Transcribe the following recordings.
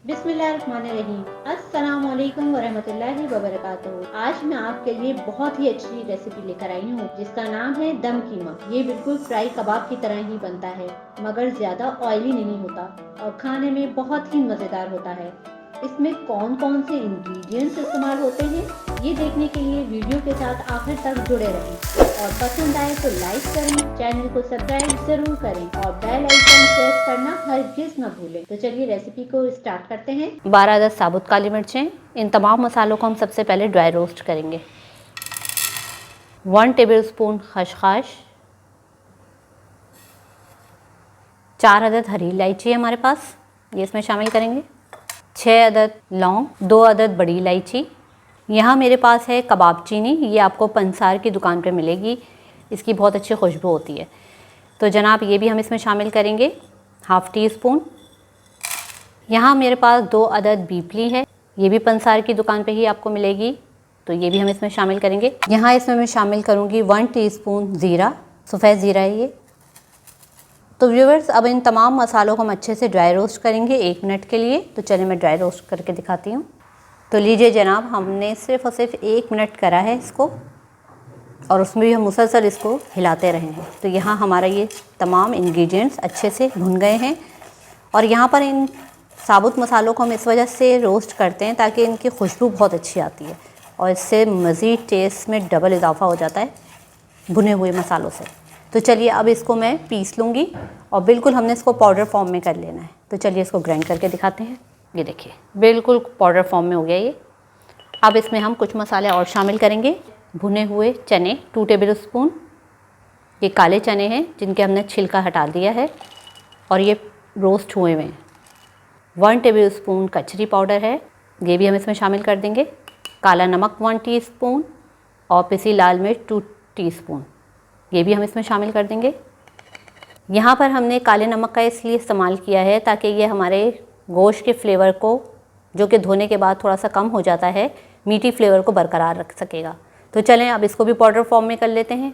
बिस्मिल्लाहिर्रहमानिर्रहीम। अस्सलाम वालेकुम वरहमतुल्लाहि वबरकातुहू। आज मैं आपके लिए बहुत ही अच्छी रेसिपी लेकर आई हूँ जिसका नाम है दम कीमा। ये बिल्कुल फ्राई कबाब की तरह ही बनता है मगर ज़्यादा ऑयली नहीं होता और खाने में बहुत ही मज़ेदार होता है। इसमें कौन कौन से इंग्रेडिएंट्स इस्तेमाल होते हैं ये देखने के लिए वीडियो के साथ आखिर तक जुड़े रहें और पसंद आए तो लाइक करें, चैनल को सब्सक्राइब जरूर करें और बेल आइकन प्रेस करना हरगिज न भूलें। तो चलिए रेसिपी को स्टार्ट करते हैं। 12 साबुत काली मिर्चें। इन तमाम मसालों को हम सबसे पहले ड्राई रोस्ट करेंगे। 1 टेबलस्पून खसखस, 4 अदद हरी इलायची है हमारे पास, ये इसमें शामिल करेंगे। 6 अदद लौंग, 2 अदद बड़ी इलायची। यहाँ मेरे पास है कबाब चीनी, ये आपको पंसार की दुकान पर मिलेगी, इसकी बहुत अच्छी खुशबू होती है। तो जनाब ये भी हम इसमें शामिल करेंगे, हाफ़ टी स्पून। यहाँ मेरे पास 2 अदद बीपली है, ये भी पंसार की दुकान पे ही आपको मिलेगी, तो ये भी हम इसमें शामिल करेंगे। यहाँ इसमें मैं शामिल करूँगी 1 टीस्पून ज़ीरा, सफ़ेद ज़ीरा है ये। तो व्यूअर्स अब इन तमाम मसालों को हम अच्छे से ड्राई रोस्ट करेंगे 1 मिनट के लिए। तो चलिए मैं ड्राई रोस्ट करके दिखाती हूँ। तो लीजिए जनाब, हमने सिर्फ और सिर्फ 1 मिनट करा है इसको और उसमें भी हम मुसलसल इसको हिलाते रहे हैं। तो यहाँ हमारा ये तमाम इंग्रेडिएंट्स अच्छे से भुन गए हैं और यहाँ पर इन साबुत मसालों को हम इस वजह से रोस्ट करते हैं ताकि इनकी खुशबू बहुत अच्छी आती है और इससे मज़ीद टेस्ट में डबल इजाफा हो जाता है भुने हुए मसालों से। तो चलिए अब इसको मैं पीस लूँगी और बिल्कुल हमने इसको पाउडर फॉर्म में कर लेना है। तो चलिए इसको ग्राइंड करके दिखाते हैं। ये देखिए बिल्कुल पाउडर फॉर्म में हो गया ये। अब इसमें हम कुछ मसाले और शामिल करेंगे। भुने हुए चने 2 टेबलस्पून, ये काले चने हैं जिनके हमने छिलका हटा दिया है और ये रोस्ट हुए हुए हैं। 1 टेबलस्पून कचरी पाउडर है, ये भी हम इसमें शामिल कर देंगे। काला नमक 1 टीस्पून और पिसी लाल मिर्च 2 टीस्पून, ये भी हम इसमें शामिल कर देंगे। यहाँ पर हमने काले नमक का इसलिए इस्तेमाल किया है ताकि ये हमारे गोश्त के फ्लेवर को, जो कि धोने के बाद थोड़ा सा कम हो जाता है, मीठी फ्लेवर को बरकरार रख सकेगा। तो चलें अब इसको भी पाउडर फॉर्म में कर लेते हैं।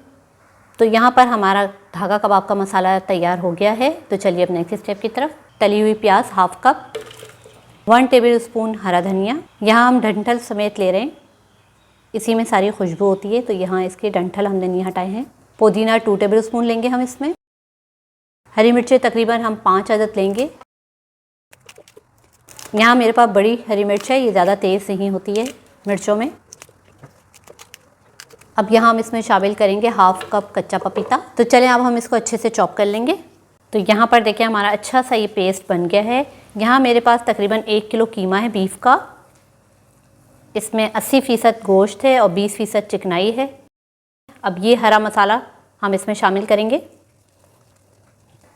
तो यहाँ पर हमारा धागा कबाब का मसाला तैयार हो गया है। तो चलिए अब नेक्स्ट स्टेप की तरफ। तली हुई प्याज हाफ़ कप, 1 टेबलस्पून हरा धनिया, यहाँ हम डंठल समेत ले रहे हैं, इसी में सारी खुशबू होती है, तो यहाँ इसके डंठल हमने नहीं हटाए हैं। पुदीना 2 टेबलस्पून लेंगे हम इसमें। हरी मिर्चें तकरीबन हम 5 अदद लेंगे। यहाँ मेरे पास बड़ी हरी मिर्च है, ये ज़्यादा तेज़ नहीं होती है मिर्चों में। अब यहाँ हम इसमें शामिल करेंगे हाफ़ कप कच्चा पपीता। तो चलें अब हम इसको अच्छे से चॉप कर लेंगे। तो यहाँ पर देखिए हमारा अच्छा सा ये पेस्ट बन गया है। यहाँ मेरे पास तकरीबन 1 किलो कीमा है बीफ का, इसमें 80% गोश्त है और 20% चिकनाई है। अब ये हरा मसाला हम इसमें शामिल करेंगे।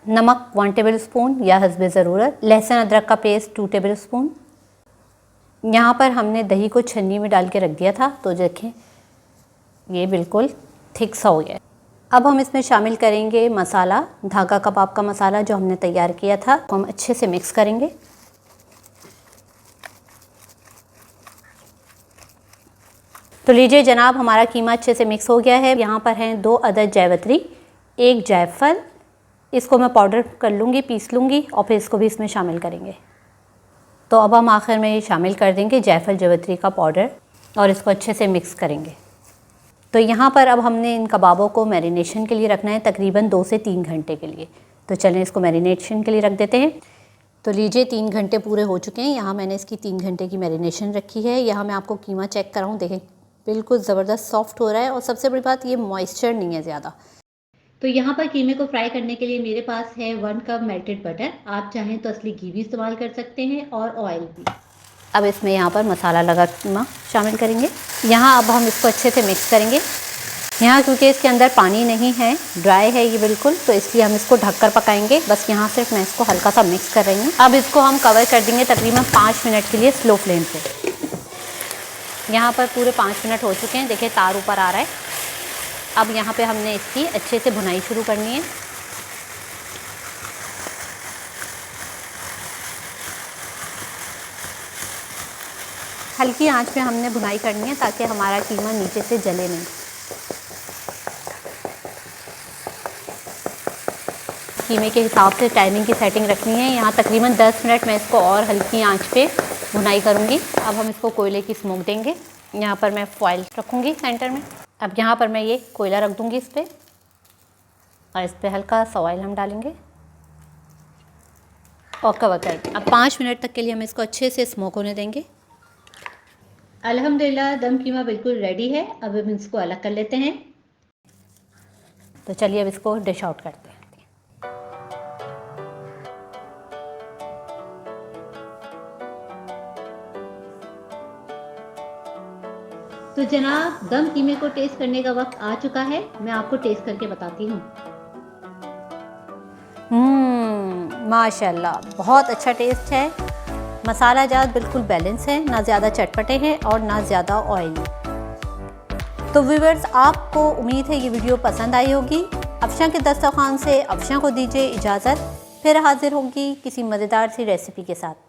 नमक 1 टेबलस्पून या हस्बे ज़रूरत। लहसुन अदरक का पेस्ट 2 टेबलस्पून। यहाँ पर हमने दही को छन्नी में डाल के रख दिया था, तो देखें ये बिल्कुल थिक सा हो गया। अब हम इसमें शामिल करेंगे मसाला, धागा कबाब का मसाला जो हमने तैयार किया था, तो हम अच्छे से मिक्स करेंगे। तो लीजिए जनाब, हमारा कीमा अच्छे से मिक्स हो गया है। यहाँ पर हैं 2 अदद जावित्री, 1 जायफल, इसको मैं पाउडर कर लूँगी, पीस लूँगी और फिर इसको भी इसमें शामिल करेंगे। तो अब हम आखिर में ये शामिल कर देंगे जायफल जावित्री का पाउडर और इसको अच्छे से मिक्स करेंगे। तो यहाँ पर अब हमने इन कबाबों को मैरिनेशन के लिए रखना है तकरीबन 2 से 3 घंटे के लिए। तो चलें इसको मैरिनेशन के लिए रख देते हैं। तो लीजिए 3 घंटे पूरे हो चुके हैं। यहाँ मैंने इसकी 3 घंटे की मैरिनेशन रखी है। यहाँ मैं आपको कीमा चेक कराऊँ, देखें बिल्कुल ज़बरदस्त सॉफ्ट हो रहा है और सबसे बड़ी बात ये मॉइस्चर नहीं है ज़्यादा। तो यहाँ पर कीमे को फ्राई करने के लिए मेरे पास है 1 कप मेल्टेड बटर। आप चाहें तो असली घी भी इस्तेमाल कर सकते हैं और ऑयल भी। अब इसमें यहाँ पर मसाला लगा कीमा शामिल करेंगे। यहाँ अब हम इसको अच्छे से मिक्स करेंगे। यहाँ क्योंकि इसके अंदर पानी नहीं है, ड्राई है ये बिल्कुल, तो इसलिए हम इसको ढककर पकाएंगे। बस यहाँ सिर्फ मैं इसको हल्का सा मिक्स कर रही हूँ। अब इसको हम कवर कर देंगे तकरीबन 5 मिनट के लिए स्लो फ्लेम पे। यहाँ पर पूरे 5 मिनट हो चुके हैं, देखिए तार ऊपर आ रहा है। अब यहाँ पे हमने इसकी अच्छे से भुनाई शुरू करनी है। हल्की आंच पे हमने भुनाई करनी है ताकि हमारा कीमा नीचे से जले नहीं। कीमे के हिसाब से टाइमिंग की सेटिंग रखनी है। यहाँ तकरीबन 10 मिनट मैं इसको और हल्की आंच पे भुनाई करूँगी। अब हम इसको कोयले की स्मोक देंगे। यहाँ पर मैं फॉइल रखूँगी सेंटर में। अब यहाँ पर मैं ये कोयला रख दूँगी इस पर, और इस पर हल्का सा ऑयल हम डालेंगे और कवर कर। अब 5 मिनट तक के लिए हम इसको अच्छे से स्मोक होने देंगे। अल्हम्दुलिल्लाह दम कीमा बिल्कुल रेडी है। अब हम इसको अलग कर लेते हैं। तो चलिए अब इसको डिश आउट करते हैं। तो जनाब दम कीमे को टेस्ट करने का वक्त आ चुका है। मैं आपको टेस्ट करके बताती हूँ। माशाल्लाह बहुत अच्छा टेस्ट है। मसाला जात बिल्कुल बैलेंस है, ना ज़्यादा चटपटे हैं और ना ज़्यादा ऑयली। तो व्यूअर्स, आपको उम्मीद है ये वीडियो पसंद आई होगी। अफशा के दस्तरखान से अफशा को दीजिए इजाज़त। फिर हाजिर होगी किसी मज़ेदार सी रेसिपी के साथ।